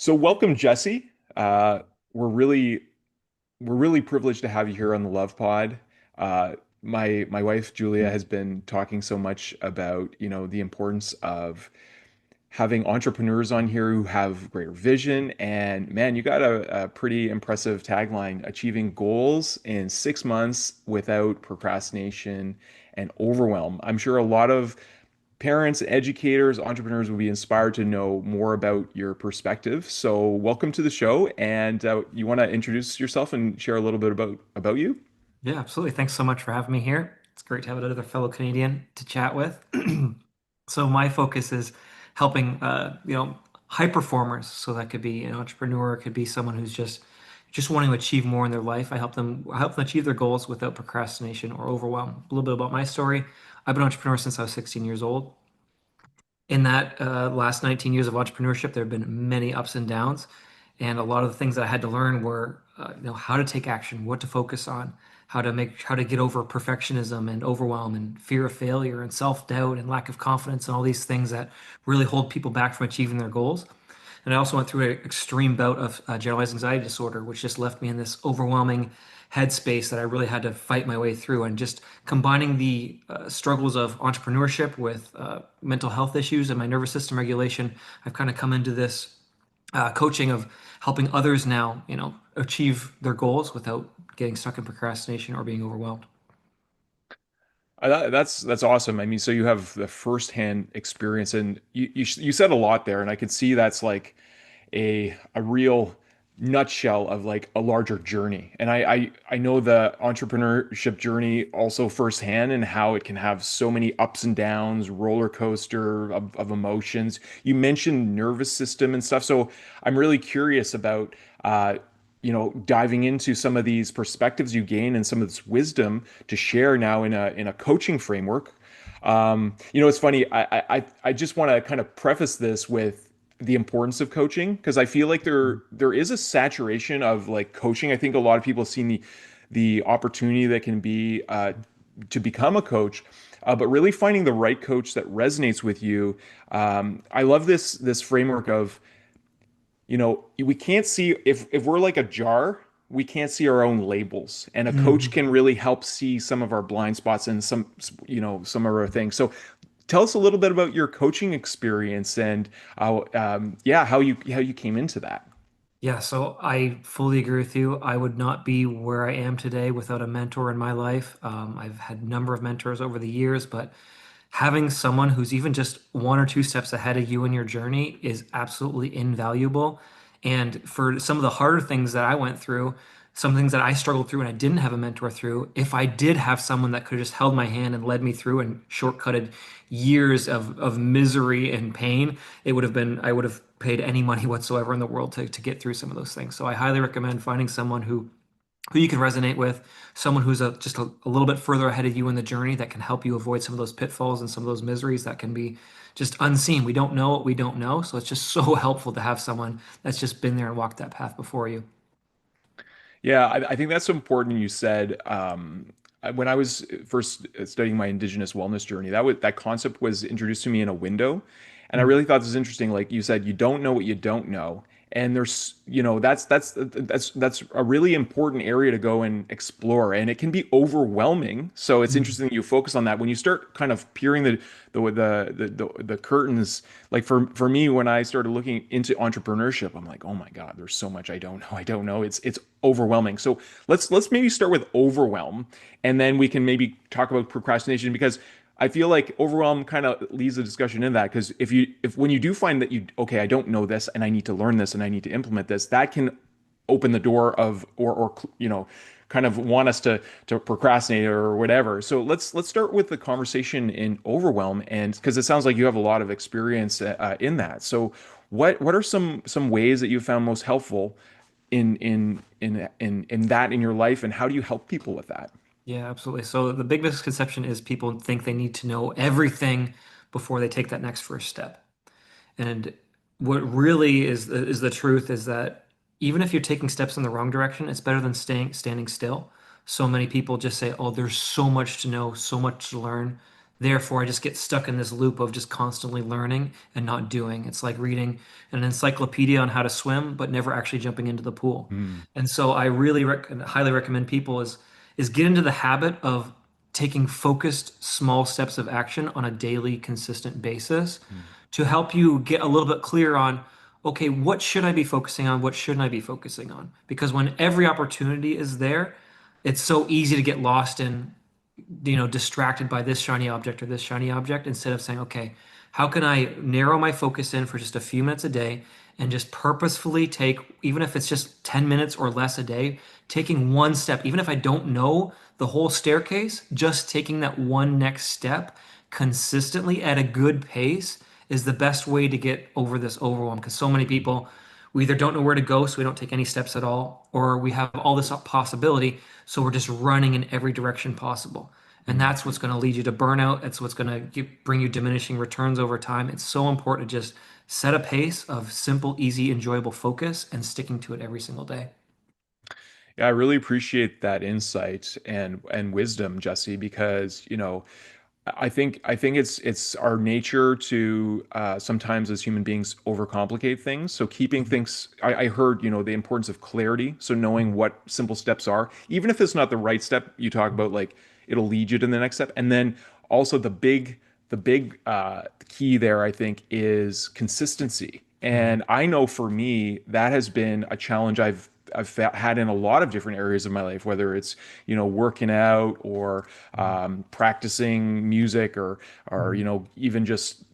So welcome, Jesse. We're really we're really privileged to have you here on the Love Pod. My wife Julia has been talking so much about, the importance of having entrepreneurs on here who have greater vision. And man, you got a pretty impressive tagline: achieving goals in 6 months without procrastination and overwhelm. I'm sure a lot of parents, educators, entrepreneurs will be inspired to know more about your perspective. So, welcome to the show. And you want to introduce yourself and share a little bit about you? Yeah, absolutely. Thanks so much for having me here. It's great to have another fellow Canadian to chat with. So my focus is helping high performers. So that could be an entrepreneur, it could be someone who's just wanting to achieve more in their life. I help them achieve their goals without procrastination or overwhelm. A little bit about my story. I've been an entrepreneur since I was 16 years old. In that last 19 years of entrepreneurship, there have been many ups and downs. And a lot of the things that I had to learn were, how to take action, what to focus on, how to get over perfectionism and overwhelm and fear of failure and self-doubt and lack of confidence and all these things that really hold people back from achieving their goals. And I also went through an extreme bout of generalized anxiety disorder, which just left me in this overwhelming headspace that I really had to fight my way through. And just combining the struggles of entrepreneurship with mental health issues and my nervous system regulation, I've kind of come into this coaching of helping others now, achieve their goals without getting stuck in procrastination or being overwhelmed. That's awesome. I mean, so you have the firsthand experience, and you said a lot there, and I could see that's like a real nutshell of like a larger journey. And I know the entrepreneurship journey also firsthand and how it can have so many ups and downs, roller coaster of emotions. You mentioned nervous system and stuff, so I'm really curious about diving into some of these perspectives you gain and some of this wisdom to share now in a coaching framework. It's funny. I just want to kind of preface this with the importance of coaching because I feel like there is a saturation of like coaching. I think a lot of people have seen the opportunity that can be to become a coach, but really finding the right coach that resonates with you. I love this framework of, we can't see if we're like a jar, we can't see our own labels, and a coach Mhm. can really help see some of our blind spots and some of our things. So tell us a little bit about your coaching experience and how you came into that. Yeah, so I fully agree with you. I would not be where I am today without a mentor in my life. I've had a number of mentors over the years, but having someone who's even just one or two steps ahead of you in your journey is absolutely invaluable. And for some of the harder things that I went through, some things that I struggled through and I didn't have a mentor through, if I did have someone that could have just held my hand and led me through and shortcutted years of misery and pain, I would have paid any money whatsoever in the world to get through some of those things. So I highly recommend finding someone who you can resonate with, someone who's just a little bit further ahead of you in the journey that can help you avoid some of those pitfalls and some of those miseries that can be just unseen. We don't know what we don't know. So it's just so helpful to have someone that's just been there and walked that path before you. Yeah, I think that's so important. You said when I was first studying my indigenous wellness journey, that concept was introduced to me in a window, and I Mm. really thought this was interesting. Like you said, you don't know what you don't know, and that's a really important area to go and explore, and it can be overwhelming. So it's Mm. interesting that you focus on that when you start kind of peering the curtains. Like for me, when I started looking into entrepreneurship, I'm like, oh my God, there's so much I don't know. I don't know. It's overwhelming. So let's maybe start with overwhelm, and then we can maybe talk about procrastination because I feel like overwhelm kind of leads the discussion in that because if when you do find that okay, I don't know this and I need to learn this and I need to implement this, that can open the door of or kind of want us to procrastinate or whatever. So let's start with the conversation in overwhelm, and because it sounds like you have a lot of experience in that. So what are some ways that you found most helpful in that in your life, and how do you help people with that? Yeah, absolutely. So the big misconception is people think they need to know everything before they take that next first step. And what really is the truth is that even if you're taking steps in the wrong direction, it's better than standing still. So many people just say, "Oh, there's so much to know, so much to learn," Therefore, I just get stuck in this loop of just constantly learning and not doing. It's like reading an encyclopedia on how to swim, but never actually jumping into the pool. Mm, And so I really highly recommend people is get into the habit of taking focused small steps of action on a daily consistent basis mm, to help you get a little bit clear on, okay, what should I be focusing on? What shouldn't I be focusing on? Because when every opportunity is there, it's so easy to get lost in, distracted by this shiny object or this shiny object instead of saying, okay, how can I narrow my focus in for just a few minutes a day and just purposefully take, even if it's just 10 minutes or less a day, taking one step, even if I don't know the whole staircase, just taking that one next step consistently at a good pace is the best way to get over this overwhelm. Because so many people, we either don't know where to go, so we don't take any steps at all, or we have all this possibility, so we're just running in every direction possible. And mm. that's what's going to lead you to burnout. It's what's going to bring you diminishing returns over time. It's so important to just set a pace of simple, easy, enjoyable focus and sticking to it every single day. Yeah, I really appreciate that insight and wisdom, Jesse, because I think it's our nature to sometimes as human beings overcomplicate things. So keeping Mhm. things, I heard the importance of clarity. So knowing what simple steps are, even if it's not the right step, you talk about like it'll lead you to the next step, and then also the big key there, I think, is consistency. Mhm. And I know for me that has been a challenge I've had in a lot of different areas of my life, whether it's working out or Mhm. practicing music or Mhm. even just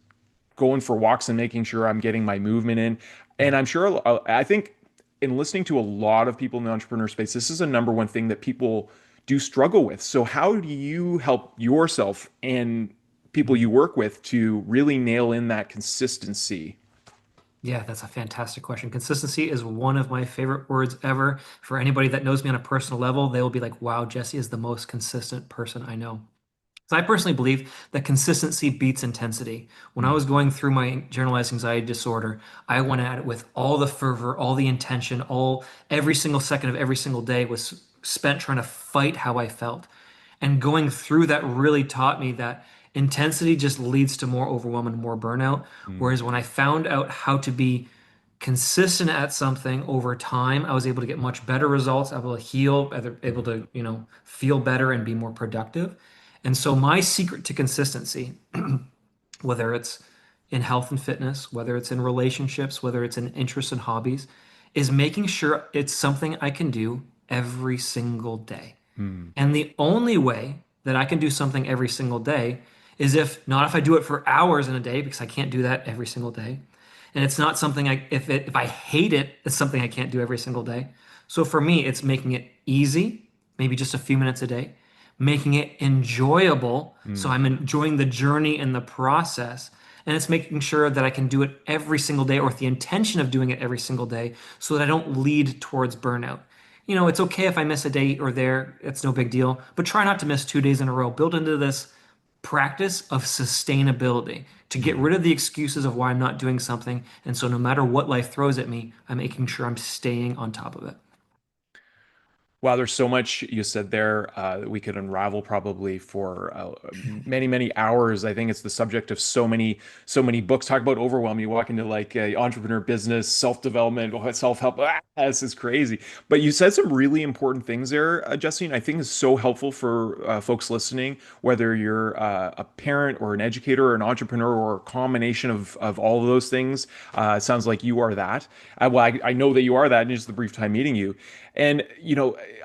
going for walks and making sure I'm getting my movement in. And Mhm. I'm sure I think in listening to a lot of people in the entrepreneur space, this is a number one thing that people do struggle with. So how do you help yourself and people Mhm. you work with to really nail in that consistency? Yeah, that's a fantastic question. Consistency is one of my favorite words ever. For anybody that knows me on a personal level, they will be like, wow, Jesse is the most consistent person I know. So I personally believe that consistency beats intensity. When I Mm, was going through my generalized anxiety disorder, I went at it with all the fervor, all the intention, all every single second of every single day was spent trying to fight how I felt. And going through that really taught me that intensity just leads to more overwhelm and more burnout. mm, Whereas when I found out how to be consistent at something over time, I was able to get much better results, able to heal, able to, feel better and be more productive. And so my secret to consistency, whether it's in health and fitness, whether it's in relationships, whether it's in interests and hobbies, is making sure it's something I can do every single day. mm, And the only way that I can do something every single day is if I do it for hours in a day, because I can't do that every single day. And it's not something if I hate it, it's something I can't do every single day. So for me, it's making it easy, maybe just a few minutes a day, making it enjoyable. So mm. I'm enjoying the journey and the process. And it's making sure that I can do it every single day or with the intention of doing it every single day so that I don't lead towards burnout. It's okay if I miss a day or there, it's no big deal, but try not to miss 2 days in a row. Build into this practice of sustainability to get Mm. rid of the excuses of why I'm not doing something. And so no matter what life throws at me, I'm making sure I'm staying on top of it. Wow, there's so much you said there that we could unravel probably for many, many hours. I think it's the subject of so many books. Talk about overwhelm. You walk into like entrepreneur business, self-development, self-help. This is crazy. But you said some really important things there, Jesse, and I think is so helpful for folks listening, whether you're a parent or an educator or an entrepreneur or a combination of all of those things. It sounds like you are that. I know that you are that in just the brief time meeting you. And,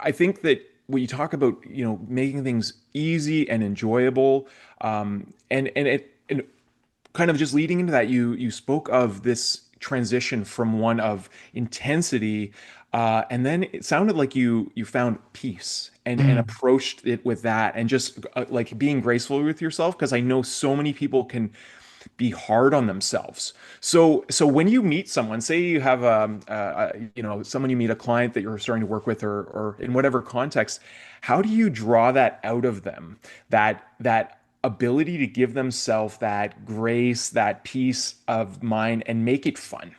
I think that when you talk about, making things easy and enjoyable, and kind of just leading into that, you spoke of this transition from one of intensity, and then it sounded like you found peace and Mm. approached it with that, and just like being graceful with yourself, because I know so many people can be hard on themselves. So when you meet someone, say you have someone you meet a client that you're starting to work with, or in whatever context, how do you draw that out of them? That ability to give themselves that grace, that peace of mind, and make it fun.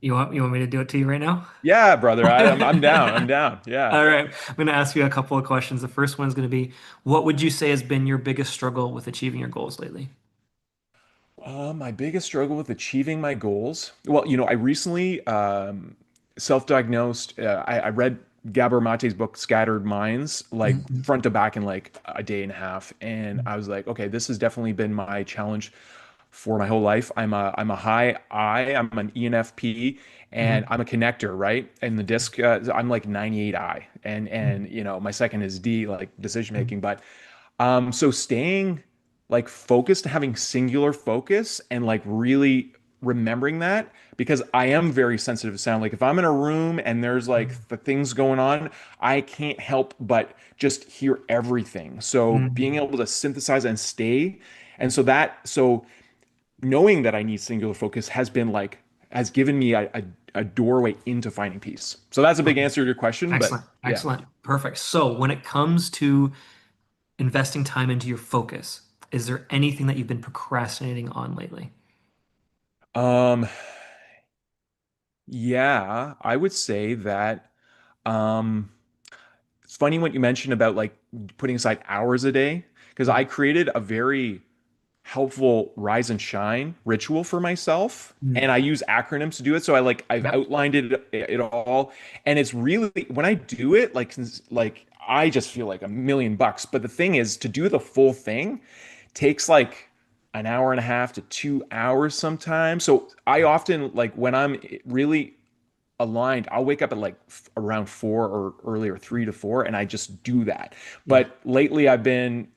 You want me to do it to you right now? Yeah, brother. I'm down. I'm down. Yeah. All right. I'm going to ask you a couple of questions. The first one is going to be, what would you say has been your biggest struggle with achieving your goals lately? My biggest struggle with achieving my goals. Well, I recently self-diagnosed. I read Gabor Mate's book Scattered Minds, like Mhm. front to back in like a day and a half, and I was like, okay, this has definitely been my challenge for my whole life. I'm a high I. I'm an ENFP, and Mhm. I'm a connector, right? And the disc, I'm like 98 I, and my second is D, like decision Mhm. making, but. So staying like focused, having singular focus and like really remembering that because I am very sensitive to sound. Like if I'm in a room and there's like the things going on, I can't help but just hear everything. So being Mhm. able to synthesize and stay. And so knowing that I need singular focus has given me a doorway into finding peace. So that's a big Okay. answer to your question, but Excellent. yeah. Excellent. Perfect. So when it comes to investing time into your focus, is there anything that you've been procrastinating on lately? Um, Yeah, I would say that um it's funny what you mentioned about like putting aside hours a day because I Mhm. created a very helpful rise and shine ritual for myself and Mhm. I use acronyms to do it so I've Yep. outlined it all and it's really when I do it like I just feel like $1,000,000 but the thing is to do the full thing takes like an hour and a half to 2 hours sometimes so I often like when I'm really aligned, I'll wake up at like around 4 or earlier, 3 to 4, and I just do that. Yeah. But lately, I've been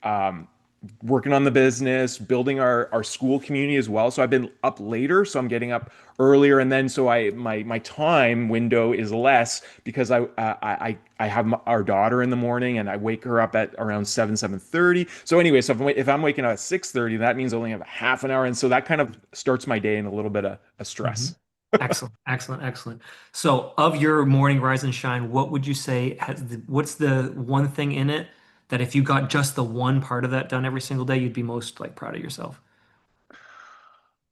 working on the business, building our school community as well. So I've been up later, so I'm getting up earlier, and then so my time window is less because I have our daughter in the morning, and I wake her up at around 7:30. So anyway, so if I'm waking up at 6:30, that means I only have a half an hour, and so that kind of starts my day in a little bit of a Mhm. stress. Excellent, excellent, excellent. So, of your morning rise and shine, what would you say what's the one thing in it that if you got just the one part of that done every single day, you'd be most like proud of yourself?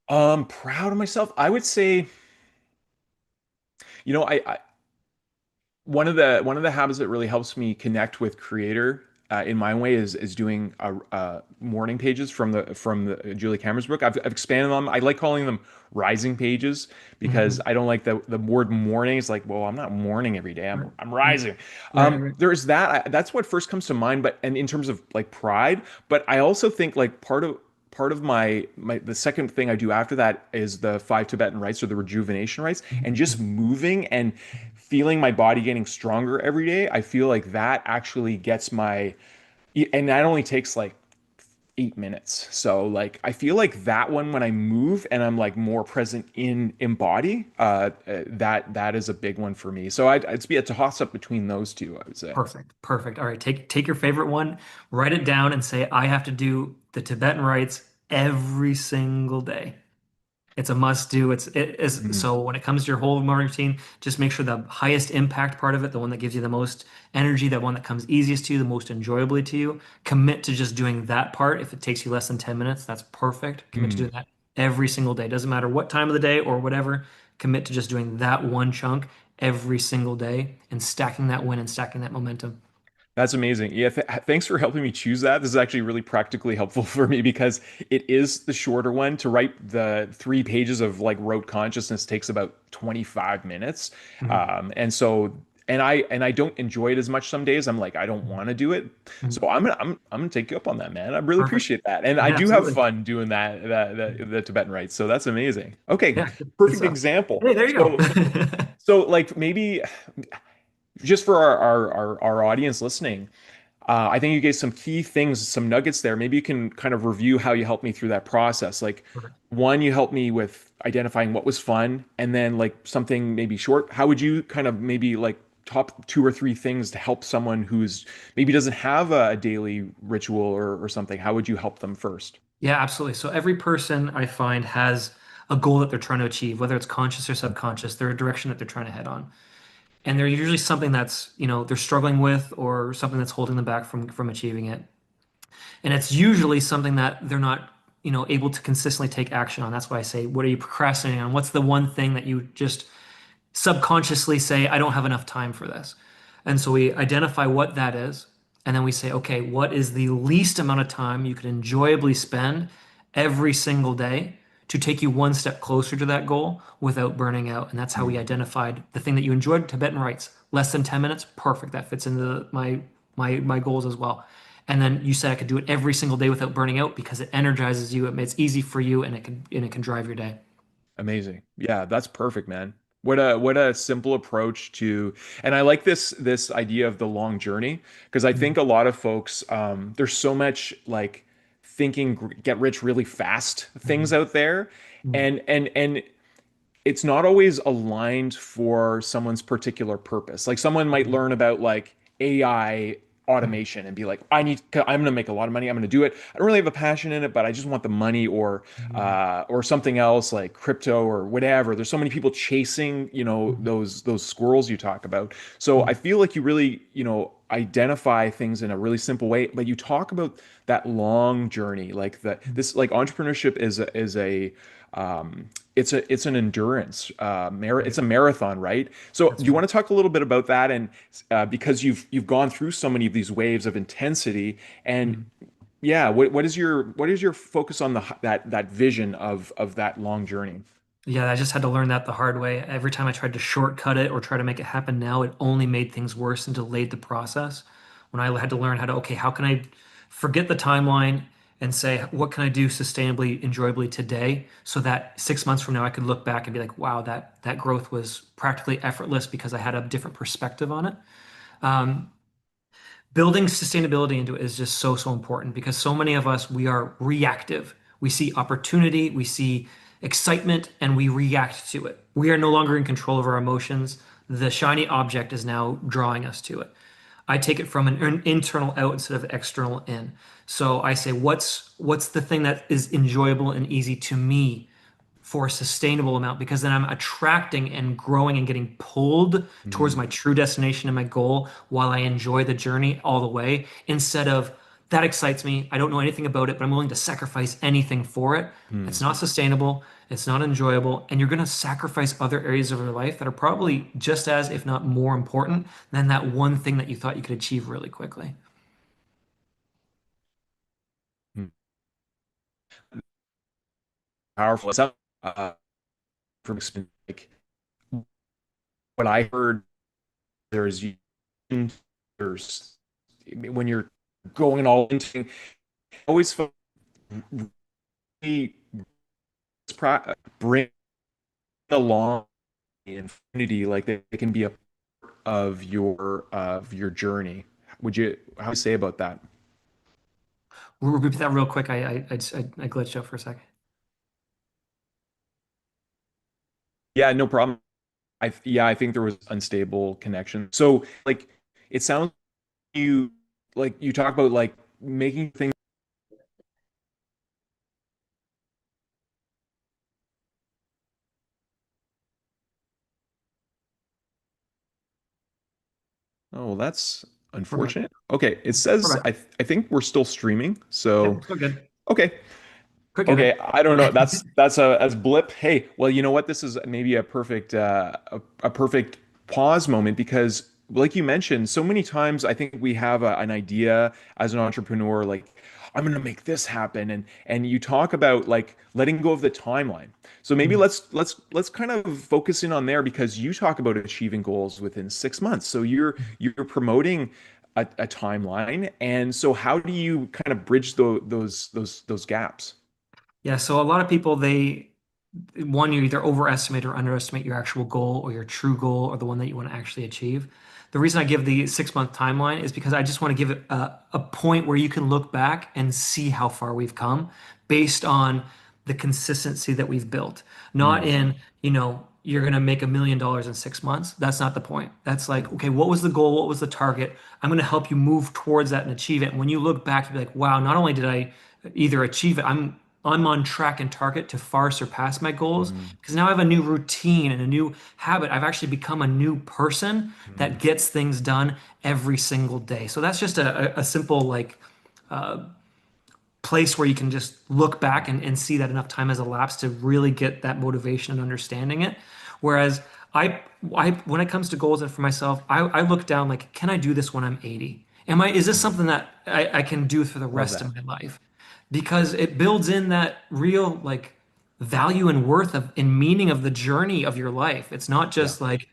Proud of myself. I would say, I one of the habits that really helps me connect with creator in my way is doing morning pages from the Julie Cameron's book. I've expanded them. I like calling them rising pages because Hmm. I don't like the word morning. It's like, well, I'm not morning every day. Right. I'm Yeah. rising. Right, right. There's that. That's what first comes to mind. But and in terms of like pride, but I also think like part of my the second thing I do after that is the five Tibetan rites or the rejuvenation rites and just Mhm. moving and feeling my body getting stronger every day. I feel like that actually gets my and that only takes like 8 minutes. So like I feel like that one when I move and I'm like more present in body, that is a big one for me. So it's be a toss up between those two, I would say. Perfect. Perfect. All right, take your favorite one, write it down and say, I have to do the Tibetan rites every single day. It's a must do. It is Mhm. so when it comes to your whole morning routine, just make sure the highest impact part of it, the one that gives you the most energy, that one that comes easiest to you, the most enjoyably to you, commit to just doing that part. If it takes you less than 10 minutes, that's perfect. Commit to doing Mhm. that every single day. Doesn't matter what time of the day or whatever. Commit to just doing that one chunk every single day and stacking that win and stacking that momentum. That's amazing. Yeah, thanks for helping me choose that. This is actually really practically helpful for me because it is the shorter one. To write the 3 pages of like rote consciousness takes about 25 minutes. Mhm. And I don't enjoy it as much some days. I'm like, I don't want to do it. Mhm. So I'm gonna take you up on that, man. I really Perfect. appreciate that. And I Yeah, do have absolutely. fun doing the Tibetan rites. So that's amazing. Okay, Yeah, good perfect stuff. example. Hey, there you go. So like maybe just for our audience listening. I think you gave some key things, some nuggets there. Maybe you can kind of review how you helped me through that process. Like, Perfect. one, you helped me with identifying what was fun, and then like something maybe short. How would you kind of maybe like top 2 or 3 things to help someone who's maybe doesn't have a daily ritual or something? How would you help them first? Yeah, absolutely. So every person I find has a goal that they're trying to achieve, whether it's conscious or subconscious, they're a direction that they're trying to head on. And they're usually something that's, they're struggling with or something that's holding them back from achieving it. And it's usually something that they're not, able to consistently take action on. That's why I say, what are you procrastinating on? What's the one thing that you just subconsciously say, I don't have enough time for this. And so we identify what that is. And then we say, okay, what is the least amount of time you can enjoyably spend every single day to take you one step closer to that goal without burning out? And that's how we Mm. identified the thing that you enjoyed, Tibetan rites. Less than 10 minutes, perfect. That fits into my goals as well. And then you said I could do it every single day without burning out because it energizes you, it's easy for you, and it can drive your day. Amazing. Yeah, that's perfect, man. What a simple approach to, and I like this idea of the long journey because I think Mhm. a lot of folks there's so much like thinking get rich really fast things Mhm. out there, Mhm. and it's not always aligned for someone's particular purpose. Like someone might Mhm. learn about like AI automation and be like, I'm going to make a lot of money. I'm going to do it. I don't really have a passion in it, but I just want the money Mhm. or something else like crypto or whatever. There's so many people chasing, Mhm. those squirrels you talk about. So I Mhm. feel like you really, identify things in a really simple way, but you talk about that long journey, like that Mhm. this like entrepreneurship is a it's an endurance it's Right. a marathon, right? So do That's you right. want to talk a little bit about that? And because you've gone through so many of these waves of intensity, and Mhm. yeah, what is your focus on that vision of that long journey? Yeah, I just had to learn that the hard way. Every time I tried to shortcut it or try to make it happen now, it only made things worse and delayed the process. When I had to learn how to, okay, how can I forget the timeline and say, what can I do sustainably, enjoyably today so that 6 months from now I could look back and be like, wow, that growth was practically effortless because I had a different perspective on it. Um, Building sustainability into it is just so important because so many of us, we are reactive. We see opportunity, we see excitement, and we react to it. We are no longer in control of our emotions. The shiny object is now drawing us to it. I take it from an internal out instead of external in. So I say, what's the thing that is enjoyable and easy to me for a sustainable amount, because then I'm attracting and growing and getting pulled towards my Mm, true destination and my goal while I enjoy the journey all the way, instead of that excites me. I don't know anything about it, but I'm willing to sacrifice anything for it. It's mm, not sustainable. It's not enjoyable. And you're going to sacrifice other areas of your life that are probably just as, if not more important than that one thing that you thought you could achieve really quickly. mm. Powerful. It's from experience, like what I heard, there's there's when you're going all into always feel really bring along the infinity, like they can be a part of your journey. How do you say about that? Repeat that real quick. I glitched out for a second. Yeah, no problem. I think there was unstable connection. So like it sounds you like you talk about like making things. Oh, well, that's We're back. unfortunate. Okay, it We're says back. I think we're still streaming. Yep, So it's all good. okay. Quick Okay, edit. I don't know. That's a blip. Hey, well, you know what? This is maybe a perfect pause moment because, like you mentioned, so many times I think we have an idea as an entrepreneur, like I'm going to make this happen, and you talk about like letting go of the timeline. So maybe Mhm. let's kind of focus in on there because you talk about achieving goals within 6 months. So you're promoting a timeline, and so how do you kind of bridge those gaps? Yeah, so a lot of people, one, you either overestimate or underestimate your actual goal or your true goal or the one that you want to actually achieve. The reason I give the 6 month timeline is because I just want to give it a point where you can look back and see how far we've come based on the consistency that we've built. Not Mm, in, you're going to make $1 million in 6 months. That's not the point. That's like, okay, what was the goal? What was the target? I'm going to help you move towards that and achieve it. And when you look back, you'll be like, wow, not only did I either achieve it, I'm on track and target to far surpass my goals mm, because now I have a new routine and a new habit. I've actually become a new person that mm, gets things done every single day. So that's just a simple like place where you can just look back and see that enough time has elapsed to really get that motivation and understanding it. Whereas I, when it comes to goals and for myself, I look down like, can I do this when I'm 80? Is this Mhm. something that I can do for the Love rest that. of my life? Because it builds in that real like value and worth of and meaning of the journey of your life. It's not Yeah. just like,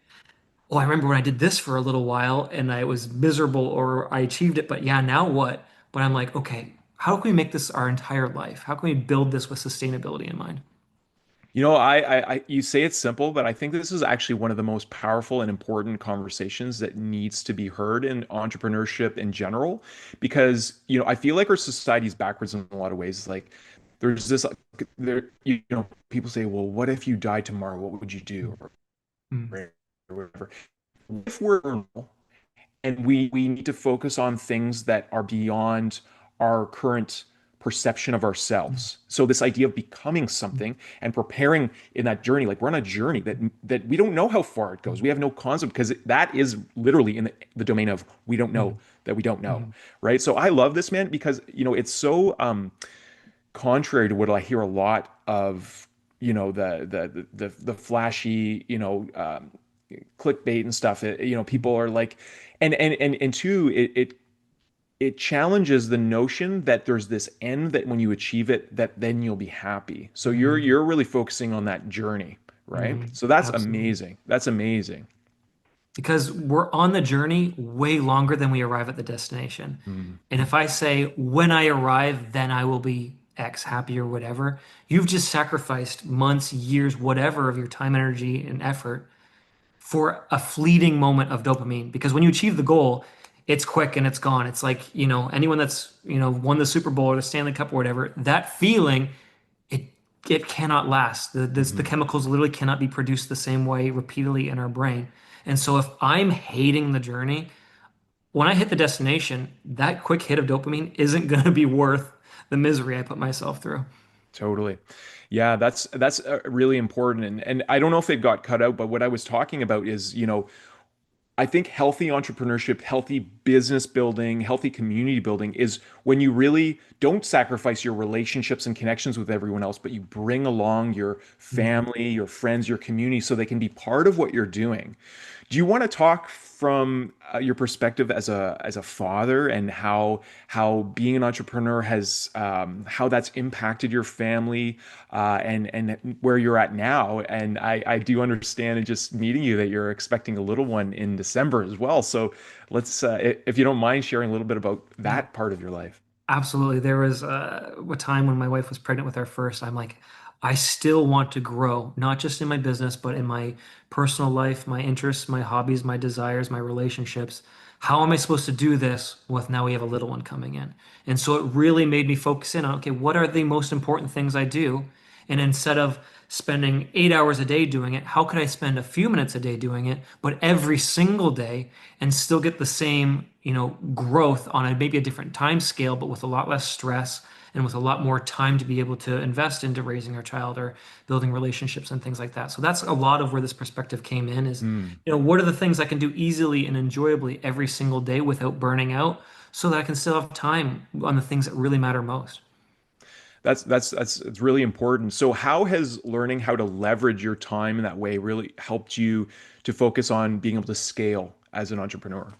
oh, I remember when I did this for a little while and I was miserable or I achieved it, but yeah, now what? But I'm like, okay, how can we make this our entire life? How can we build this with sustainability in mind? You say it's simple, but I think this is actually one of the most powerful and important conversations that needs to be heard in entrepreneurship in general, because, I feel like our society is backwards in a lot of ways. Like, there's this, people say, well, what if you died tomorrow? What would you do? Mm, Or whatever. If we're and we need to focus on things that are beyond our current perception of mm, ourselves. So this idea of becoming mm, something and preparing in that journey, like we're on a journey that we don't know how far it goes. mm, We have no concept because that is literally in the domain of we don't know mm, that we don't know, mm, right? So I love this, man, because it's so contrary to what I hear a lot of, the flashy, clickbait and stuff. People are like, and two, it challenges the notion that there's this end that when you achieve it, that then you'll be happy. So you're mm, you're really focusing on that journey, right? mm. So that's Absolutely. amazing. That's amazing. Because we're on the journey way longer than we arrive at the destination. Mm, And if I say, when I arrive, then I will be X happy or whatever, you've just sacrificed months, years, whatever of your time, energy, and effort for a fleeting moment of dopamine. Because when you achieve the goal, it's quick and it's gone. It's like, anyone that's, won the Super Bowl or the Stanley Cup or whatever, that feeling, it it cannot last. The mhm. chemicals literally cannot be produced the same way repeatedly in our brain. And so if I'm hating the journey, when I hit the destination, that quick hit of dopamine isn't going to be worth the misery I put myself through. Totally. Yeah, that's really important. And I don't know if it got cut out, but what I was talking about is, I think healthy entrepreneurship, healthy business building, healthy community building is when you really don't sacrifice your relationships and connections with everyone else, but you bring along your Mm. family, your friends, your community so they can be part of what you're doing. Do you want to talk from your perspective as a father and how being an entrepreneur has how that's impacted your family and where you're at now? And I do understand in just meeting you that you're expecting a little one in December as well. So let's if you don't mind sharing a little bit about Yeah. that part of your life. Absolutely. There was a time when my wife was pregnant with our first. I'm like, I still want to grow, not just in my business, but in my personal life, my interests, my hobbies, my desires, my relationships. How am I supposed to do this with now we have a little one coming in? And so it really made me focus in on, okay, what are the most important things I do? And instead of spending 8 hours a day doing it, how could I spend a few minutes a day doing it, but every single day and still get the same, growth on maybe a different time scale, but with a lot less stress and with a lot more time to be able to invest into raising our child or building relationships and things like that. So that's a lot of where this perspective came in is, Hmm. what are the things I can do easily and enjoyably every single day without burning out so that I can still have time on the things that really matter most. That's it's really important. So how has learning how to leverage your time in that way really helped you to focus on being able to scale as an entrepreneur?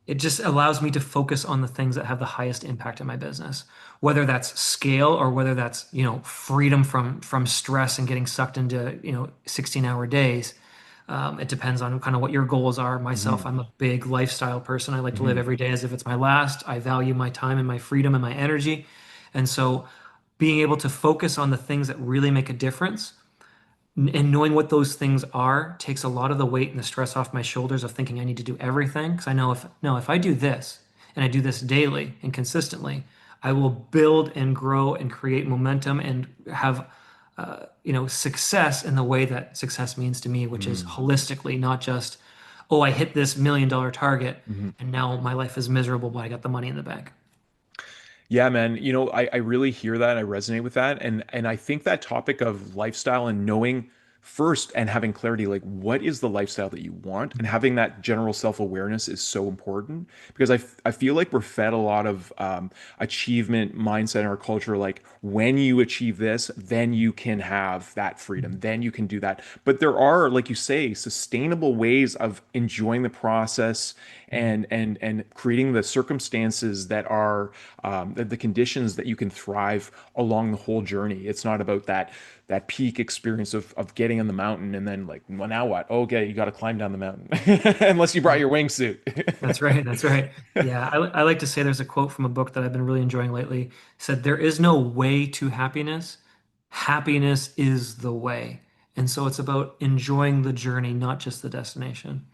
It just allows me to focus on the things that have the highest impact in my business, whether that's scale or whether that's, freedom from stress and getting sucked into, 16-hour days. It depends on kind of what your goals are. Myself, Hmm. I'm a big lifestyle person. I like to live Hmm. every day as if it's my last. I value my time and my freedom and my energy. And so being able to focus on the things that really make a difference and knowing what those things are takes a lot of the weight and the stress off my shoulders of thinking I need to do everything. Because I know if no, if I do this and I do this daily and consistently, I will build and grow and create momentum and have success in the way that success means to me, which is Hmm. holistically, not just, oh, I hit this $1 million target Hmm. and now my life is miserable, but I got the money in the bank. Yeah, man. I really hear that. I resonate with that. And I think that topic of lifestyle and knowing first and having clarity, like what is the lifestyle that you want, and having that general self-awareness is so important because I feel like we're fed a lot of achievement mindset in our culture, like when you achieve this, then you can have that freedom, then you can do that. But there are, like you say, sustainable ways of enjoying the process and creating the circumstances that are the conditions that you can thrive along the whole journey. It's not about that peak experience of getting on the mountain and then like, well, now what? Okay, you got to climb down the mountain unless you brought your wingsuit. That's right. That's right. Yeah, I like to say there's a quote from a book that I've been really enjoying lately. It said, "There is no way to happiness. Happiness is the way." And so it's about enjoying the journey, not just the destination.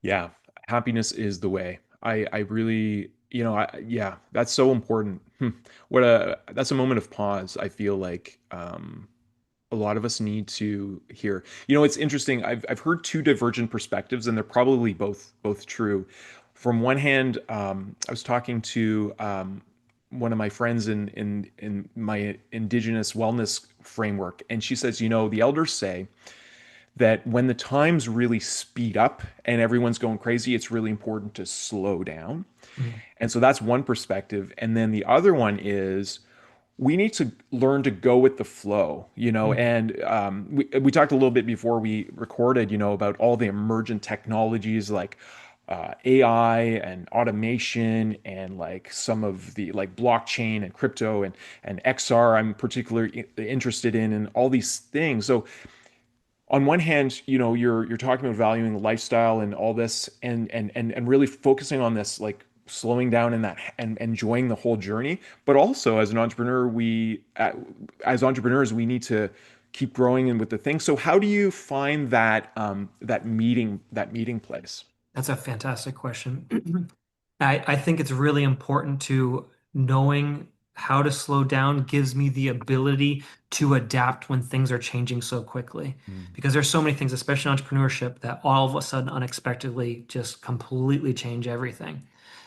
Yeah, happiness is the way. I really, yeah, that's so important. That's a moment of pause. I feel like a lot of us need to hear. It's interesting. I've heard two divergent perspectives, and they're probably both true. From one hand, I was talking to one of my friends in my indigenous wellness framework, and she says, the elders say that when the times really speed up and everyone's going crazy, it's really important to slow down. Mm, And so that's one perspective. And then the other one is we need to learn to go with the flow, mm, and we talked a little bit before we recorded, about all the emergent technologies like AI and automation and like some of the like blockchain and crypto and XR I'm particularly interested in and all these things. So on one hand, you're talking about valuing the lifestyle and all this and really focusing on this, like slowing down in that and enjoying the whole journey. But also as an entrepreneur, as entrepreneurs, we need to keep growing in with the thing. So how do you find that meeting place? That's a fantastic question. I think it's really important to knowing how to slow down gives me the ability to adapt when things are changing so quickly. Mm. Because there's so many things, especially in entrepreneurship, that all of a sudden unexpectedly just completely change everything.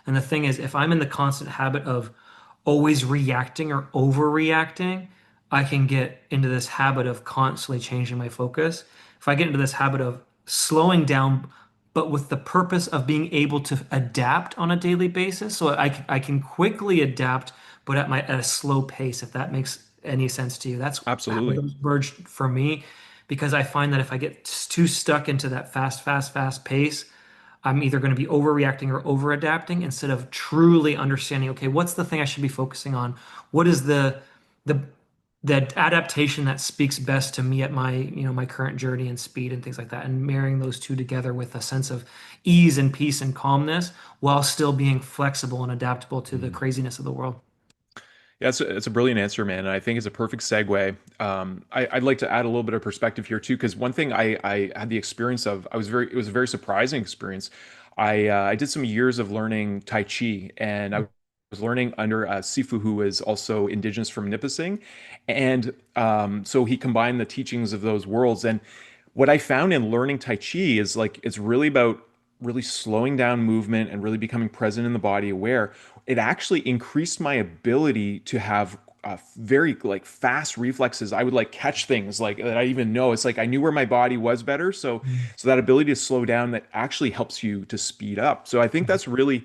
And the thing is, if I'm in the constant habit of always reacting or overreacting, I can get into this habit of constantly changing my focus. If I get into this habit of slowing down, but with the purpose of being able to adapt on a daily basis, so I can quickly adapt, but at a slow pace, if that makes any sense to you. That's how Absolutely. those merge for me, because I find that if I get too stuck into that fast pace, I'm either going to be overreacting or over adapting instead of truly understanding, okay, what's the thing I should be focusing on? What is the the adaptation that speaks best to me at my current journey and speed and things like that, and marrying those two together with a sense of ease and peace and calmness while still being flexible and adaptable to the Mm. craziness of the world. Yeah, it's a brilliant answer, man. And I think it's a perfect segue. I'd like to add a little bit of perspective here too, because one thing I had the experience of, it was a very surprising experience. I did some years of learning Tai Chi, and I was learning under Sifu, who was also indigenous from Nipissing, and so he combined the teachings of those worlds. And what I found in learning Tai Chi is like it's really about really slowing down movement and really becoming present in the body, aware. It actually increased my ability to have very like fast reflexes. I would like catch things like that I even know. It's like I knew where my body was better. So that ability to slow down that actually helps you to speed up. So I think that's really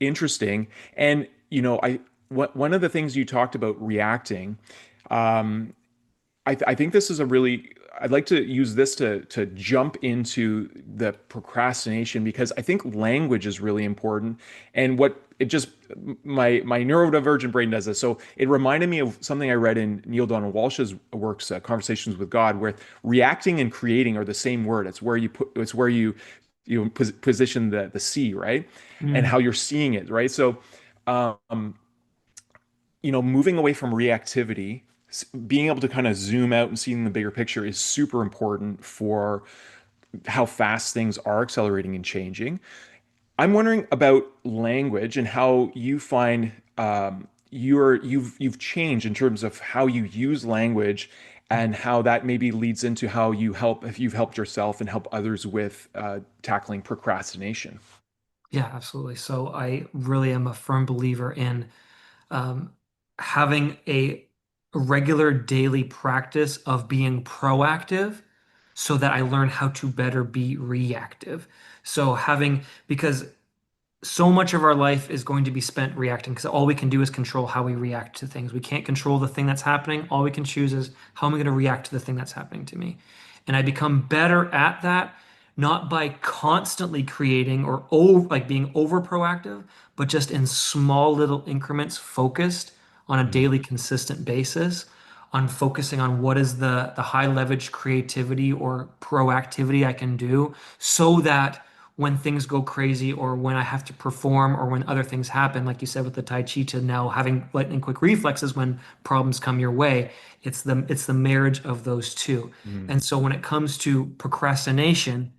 interesting. And one of the things you talked about reacting. Um, I think this is a really I'd like to use this to jump into the procrastination because I think language is really important. And what it just my neurodivergent brain does this. So it reminded me of something I read in Neil Donald Walsh's works, Conversations with God, where reacting and creating are the same word. It's where you position the C, right? And Mm, how you're seeing it, right? So um, moving away from reactivity, being able to kind of zoom out and seeing the bigger picture is super important for how fast things are accelerating and changing. I'm wondering about language and how you find you've changed in terms of how you use language and how that maybe leads into how if you've helped yourself and help others with tackling procrastination. yeah, absolutely. So I really am a firm believer in um, having a regular daily practice of being proactive so that I learn how to better be reactive. So because so much of our life is going to be spent reacting because all we can do is control how we react to things. We can't control the thing that's happening. All we can choose is how am I going to react to the thing that's happening to me. And I become better at that, not by constantly creating or like being over proactive, but just in small little increments, focused on a Mm, daily consistent basis, on focusing on what is the high leverage creativity or proactivity I can do so that when things go crazy or when I have to perform or when other things happen, like you said with the Tai Chi, to now having lightning quick reflexes when problems come your way, it's the marriage of those two. mm, And so when it comes to procrastination,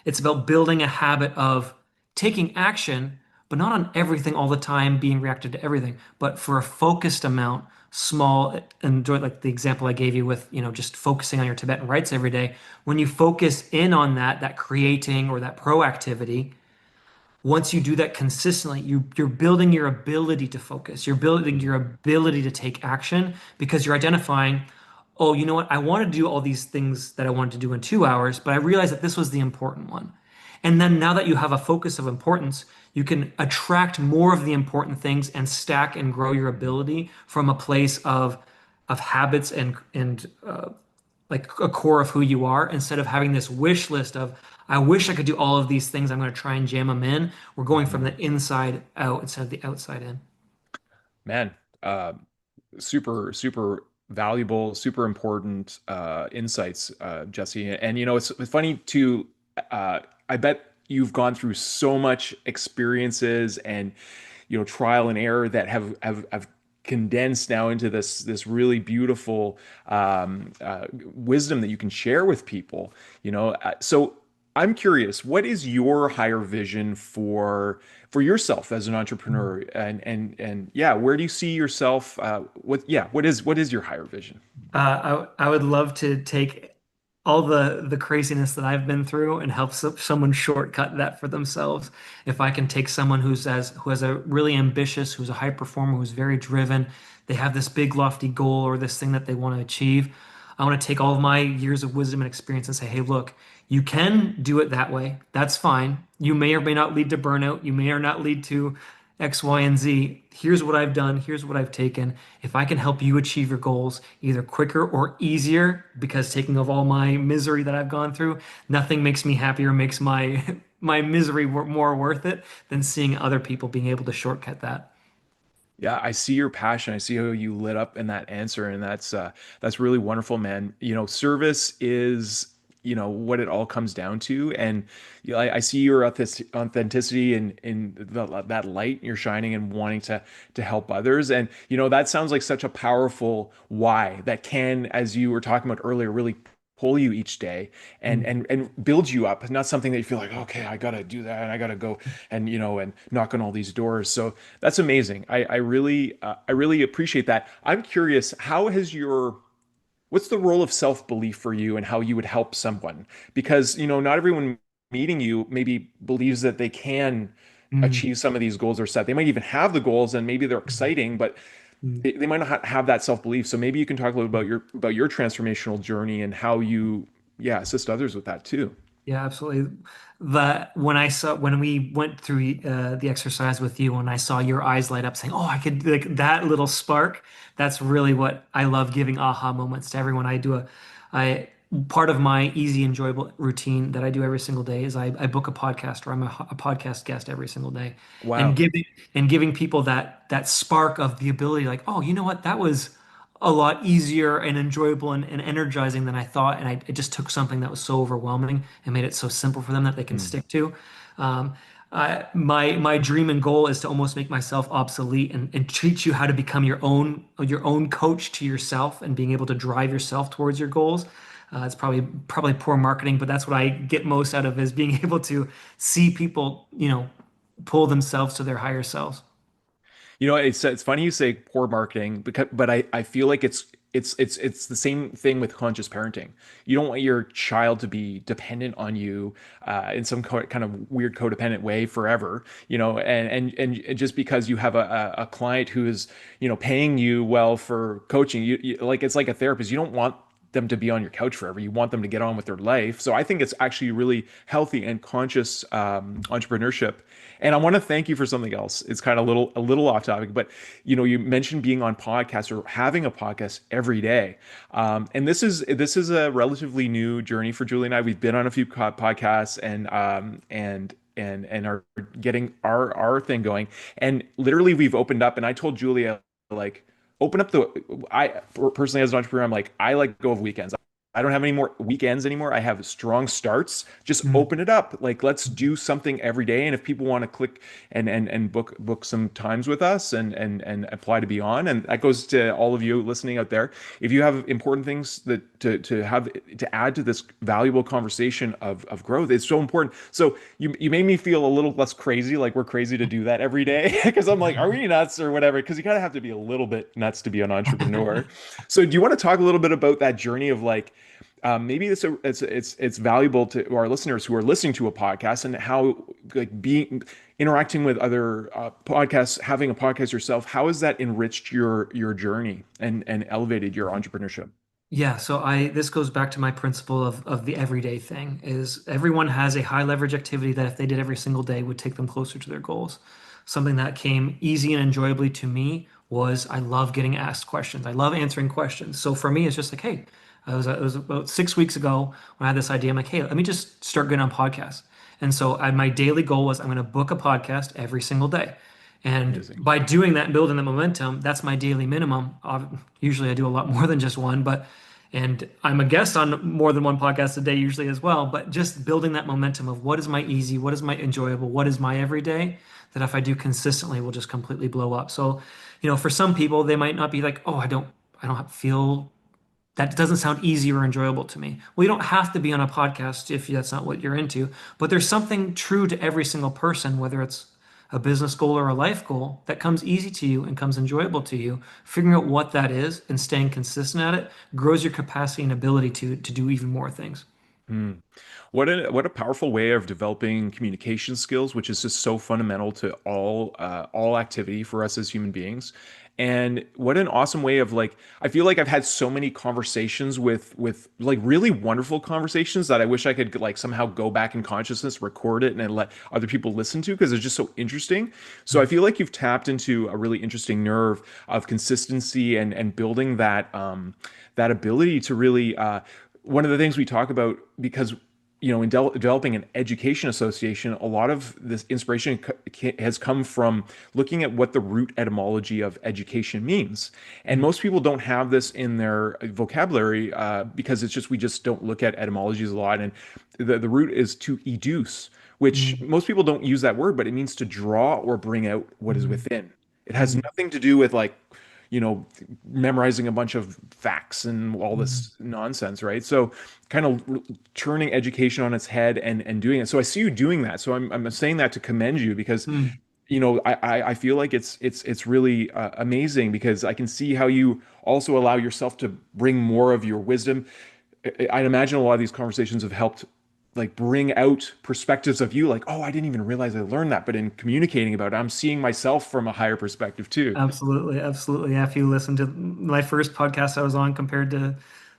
it's about building a habit of taking action, but not on everything all the time, being reactive to everything, but for a focused amount, small, enjoy like the example I gave you with, just focusing on your Tibetan rites every day. When you focus in on that creating or that proactivity, once you do that consistently, you're building your ability to focus. You're building mm, your ability to take action because you're identifying, oh, you know what? I want to do all these things that I wanted to do in 2 hours, but I realized that this was the important one. And then now that you have a focus of importance, you can attract more of the important things and stack and grow your mm. ability from a place of habits and like a core of who you are instead of having this wish list of I wish I could do all of these things. I'm going to try and jam them in. We're going from Mhm. the inside out instead of the outside in. Man, uh, super, super valuable, super important insights, Jesse. And it's funny too. I bet you've gone through so much experiences and trial and error that have condensed now into this really beautiful wisdom that you can share with people. So I'm curious, what is your higher vision for yourself as an entrepreneur? And yeah, where do you see yourself? What is your higher vision? I would love to take all the craziness that I've been through and help someone shortcut that for themselves. If I can take someone who has a really ambitious, who's a high performer, who's very driven, they have this big lofty goal or this thing that they want to achieve. I want to take all of my years of wisdom and experience and say, hey, look, you can do it that way. That's fine. You may or may not lead to burnout. You may or not lead to X, Y, and Z. Here's what I've done. Here's what I've taken. If I can help you achieve your goals either quicker or easier, because taking of all my misery that I've gone through, nothing makes me happier, makes my my misery more worth it than seeing other people being able to shortcut that. Yeah, I see your passion. I see how you lit up in that answer, and that's really wonderful, man. Service is what it all comes down to, and I see your authenticity in that light you're shining and wanting to help others, and that sounds like such a powerful why that can, as you were talking about earlier, really pull you each day and Mm. and and build you up. Not something that you feel like, okay, I gotta do that, and I gotta go and knock on all these doors. So that's amazing. I really appreciate that. I'm curious, what's the role of self-belief for you and how you would help someone? Because, not everyone meeting you maybe believes that they can Mm. achieve some of these goals or set. They might even have the goals and maybe they're Mm. exciting, but Mm. they might not have that self-belief. So maybe you can talk a little about your transformational journey and how you, yeah, assist others with that too. Yeah, absolutely. When we went through the exercise with you, and I saw your eyes light up, saying, "Oh, I could like that little spark." That's really what I love giving aha moments to everyone. I part of my easy, enjoyable routine that I do every single day is I book a podcast or I'm a podcast guest every single day, and Wow. giving people that spark of the ability, like, "Oh, you know what? That was." A lot easier and enjoyable and energizing than I thought. And it just took something that was so overwhelming and made it so simple for them that they can Hmm. stick to. Um, my dream and goal is to almost make myself obsolete and teach you how to become your own coach to yourself and being able to drive yourself towards your goals. It's probably poor marketing, but that's what I get most out of is being able to see people, pull themselves to their higher selves. It's funny you say poor marketing because, but I feel like it's the same thing with conscious parenting. You don't want your child to be dependent on you in some kind of weird codependent way forever. And just because you have a client who is paying you well for coaching, like it's like a therapist. You don't want them to be on your couch forever. You want them to get on with their life. So I think it's actually really healthy and conscious entrepreneurship. And I want to thank you for something else. It's kind of a little off topic, but you mentioned being on podcasts or having a podcast every day. And this is a relatively new journey for Julie and I. We've been on a few podcasts and are getting our thing going. And literally, we've opened up. And I told Julia, like, open up the. I personally, as an entrepreneur, I'm like, I like go of weekends. I don't have any more weekends anymore. I have strong starts. Just Mm. open it up. Like, let's do something every day. And if people want to click and book some times with us and apply to be on, and that goes to all of you listening out there. If you have important things that to have to add to this valuable conversation of growth, it's so important. So you made me feel a little less crazy, like we're crazy to do that every day, because I'm like, are we nuts or whatever? Because you kind of have to be a little bit nuts to be an entrepreneur. So do you want to talk a little bit about that journey of like maybe it's valuable to our listeners who are listening to a podcast and how like being interacting with other podcasts, having a podcast yourself, how has that enriched your journey and elevated your entrepreneurship? Yeah, so I this goes back to my principle of the everyday thing is everyone has a high leverage activity that if they did every single day would take them closer to their goals. Something that came easy and enjoyably to me was I love getting asked questions. I love answering questions. So for me, it's just like, hey, it was about 6 weeks ago when I had this idea. I'm like, hey, let me just start getting on podcasts. And so my daily goal was I'm going to book a podcast every single day. And Amazing. by doing that and building the momentum, that's my daily minimum. Usually I do a lot more than just one, but and I'm a guest on more than one podcast a day usually as well. But just building that momentum of what is my easy, what is my enjoyable, what is my everyday, that if I do consistently will just completely blow up. So, for some people, they might not be like, oh, I don't feel that doesn't sound easy or enjoyable to me. Well, you don't have to be on a podcast if that's not what you're into, but there's something true to every single person, whether it's a business goal or a life goal that comes easy to you and comes enjoyable to you. Figuring out what that is and staying consistent at it grows your capacity and ability to do even more things. Hmm. What a powerful way of developing communication skills, which is just so fundamental to all activity for us as human beings. And what an awesome way of like I feel like I've had so many conversations with like really wonderful conversations that I wish I could like somehow go back in consciousness, record it, and then let other people listen to because it's just so interesting. So I feel like you've tapped into a really interesting nerve of consistency and building that ability to really one of the things we talk about because in developing an education association, a lot of this inspiration has come from looking at what the root etymology of education means. And most people don't have this in their vocabulary because it's just we just don't look at etymologies a lot. And the root is to educe, which Mm, most people don't use that word, but it means to draw or bring out what is mm, within. It has mm, nothing to do with like you know, memorizing a bunch of facts and all mm, this nonsense, right? So kind of turning education on its head and doing it. So I see you doing that. So I'm saying that to commend you because mm, I feel like it's really amazing because I can see how you also allow yourself to bring more of your wisdom. I'd imagine a lot of these conversations have helped like bring out perspectives of you like, oh, I didn't even realize I learned that. But in communicating about it, I'm seeing myself from a higher perspective too. absolutely, absolutely. Yeah, if you listen to my first podcast I was on compared to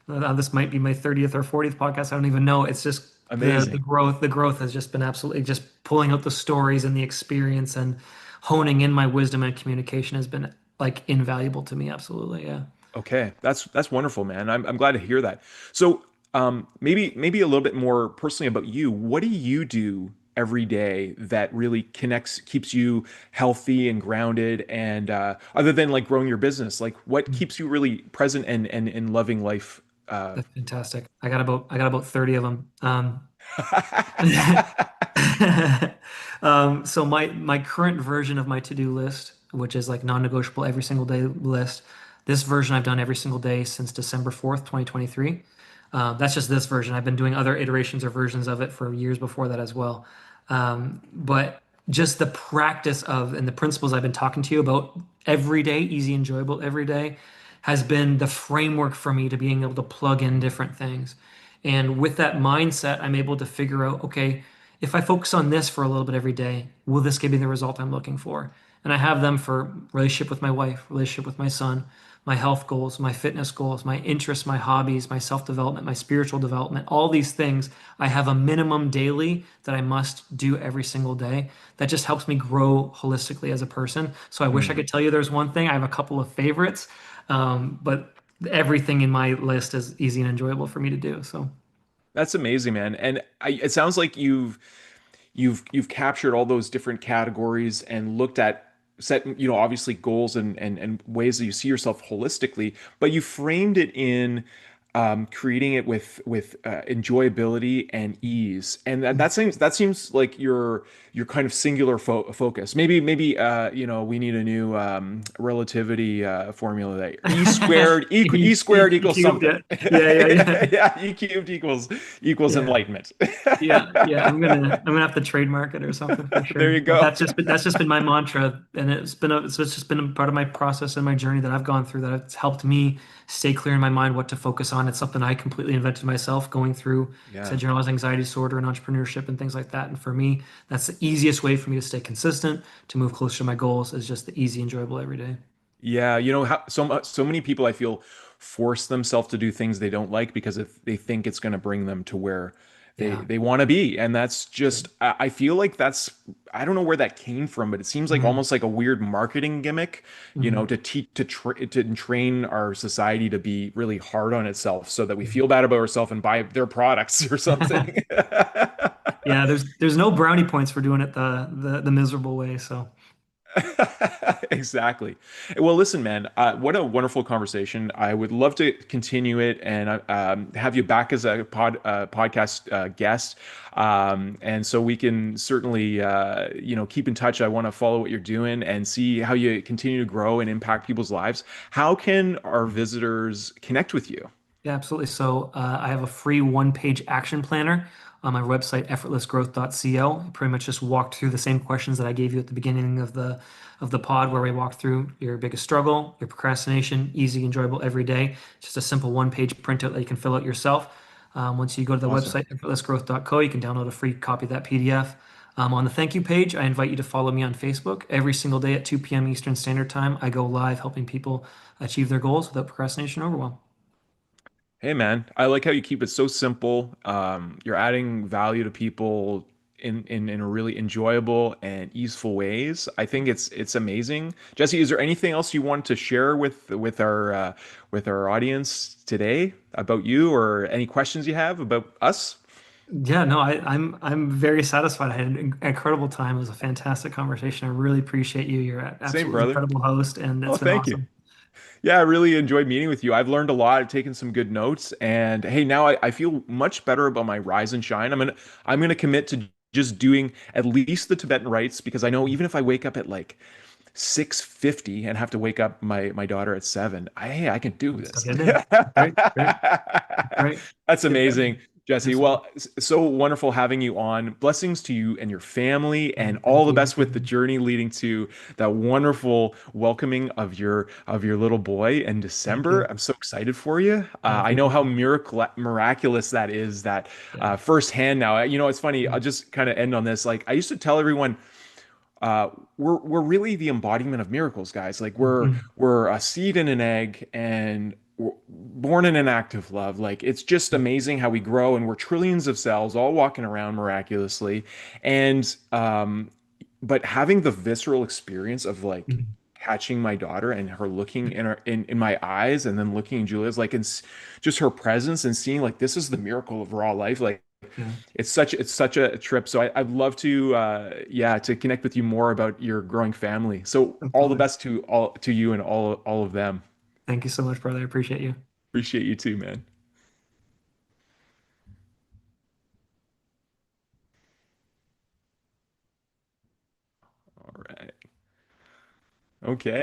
this might be my 30th or 40th podcast, I don't even know. It's just the Amazing. growth. The growth has just been absolutely just pulling out the stories and the experience and honing in my wisdom and communication has been like invaluable to me. Absolutely, yeah. Okay, that's wonderful, man. I'm glad to hear that. So, maybe a little bit more personally about you. What do you do every day that really connects, keeps you healthy and grounded, and other than like growing your business, like what keeps you really present and loving life? That's fantastic. I got about 30 of them. So my current version of my to-do list, which is like non-negotiable every single day list, this version I've done every single day since December 4th, 2023. That's just this version. I've been doing other iterations or versions of it for years before that as well. But just the practice of and the principles I've been talking to you about every day, easy, enjoyable every day, has been the framework for me to being able to plug in different things. And with that mindset, I'm able to figure out, okay, if I focus on this for a little bit every day, will this give me the result I'm looking for? And I have them for relationship with my wife, relationship with my son, my health goals, my fitness goals, my interests, my hobbies, my self-development, my spiritual development, all these things, I have a minimum daily that I must do every single day. That just helps me grow holistically as a person. So I wish I Hmm. could tell you there's one thing. I have a couple of favorites, but everything in my list is easy and enjoyable for me to do. So That's amazing, man. And it sounds like you've captured all those different categories and looked at set, obviously goals and ways that you see yourself holistically, but you framed it in creating it with enjoyability and ease, and that seems like your kind of singular focus. Maybe we need a new relativity formula that E squared you equals cubed something. it. Yeah. Yeah, E cubed equals Yeah. enlightenment. Yeah. I'm gonna have to trademark it or something for There sure. you But go. that's just been my mantra, and it's just been a part of my process and my journey that I've gone through that it's helped me stay clear in my mind what to focus on. It's something I completely invented myself, going through, Yeah. said generalized anxiety disorder and entrepreneurship and things like that. And for me, that's the easiest way for me to stay consistent, to move closer to my goals, is just the easy, enjoyable every day. Yeah, how so many people I feel force themselves to do things they don't like because if they think it's going to bring them to where they Yeah. they want to be, and that's Sure. just I feel like that's I don't know where that came from, but it seems like Mhm. almost like a weird marketing gimmick, Mhm. to teach to train our society to be really hard on itself so that we feel bad about ourselves and buy their products or something. Yeah, there's no brownie points for doing it the miserable way. So Exactly. Well, listen, man, what a wonderful conversation. I would love to continue it and have you back as a podcast guest. And so we can certainly, keep in touch. I want to follow what you're doing and see how you continue to grow and impact people's lives. How can our visitors connect with you? yeah, absolutely. So I have a free one-page action planner on my website, effortlessgrowth.co. I pretty much just walked through the same questions that I gave you at the beginning of the pod, where we walked through your biggest struggle, your procrastination, easy, enjoyable every day. Just a simple one-page printout that you can fill out yourself. Once you go to the Awesome. website, effortlessgrowth.co, you can download a free copy of that PDF. On the thank you page, I invite you to follow me on Facebook. Every single day at 2 p.m. Eastern Standard Time, I go live helping people achieve their goals without procrastination or overwhelm. Hey man, I like how you keep it so simple. You're adding value to people in a really enjoyable and easeful ways. I think it's amazing. Jesse, is there anything else you want to share with our audience today about you or any questions you have about us? Yeah, no, I'm very satisfied. I had an incredible time. It was a fantastic conversation. I really appreciate you. You're an Same, absolutely brother. incredible host, and Oh, it's been thank you. awesome. Yeah, I really enjoyed meeting with you. I've learned a lot. I've taken some good notes, and hey, now I feel much better about my rise and shine. I'm gonna commit to just doing at least the Tibetan rites because I know even if I wake up at like 6:50 and have to wake up my daughter at 7, I can do It's still this. getting in. Great, great, great. That's Get better. amazing, Jesse. Absolutely. Well, so wonderful having you on. Blessings to you and your family, and all Thank the you. best with the journey leading to that wonderful welcoming of your little boy in Thank December. you. I'm so excited for you. Thank I you. know how miraculous that is. That Yeah. firsthand now. It's funny. I'll just kind of end on this. Like I used to tell everyone we're really the embodiment of miracles, guys. Like Mhm. we're a seed in an egg, and we're born in an act of love. Like it's just amazing how we grow, and we're trillions of cells all walking around miraculously. And but having the visceral experience of like Mhm. catching my daughter and her looking in my eyes, and then looking in Julia's, like, and just her presence, and seeing like this is the miracle of raw life. Like Yeah, it's such a trip. So I'd love to to connect with you more about your growing family. So all the absolutely. best to you and all of them. Thank you so much, brother. I appreciate you. Appreciate you too, man. All right. Okay.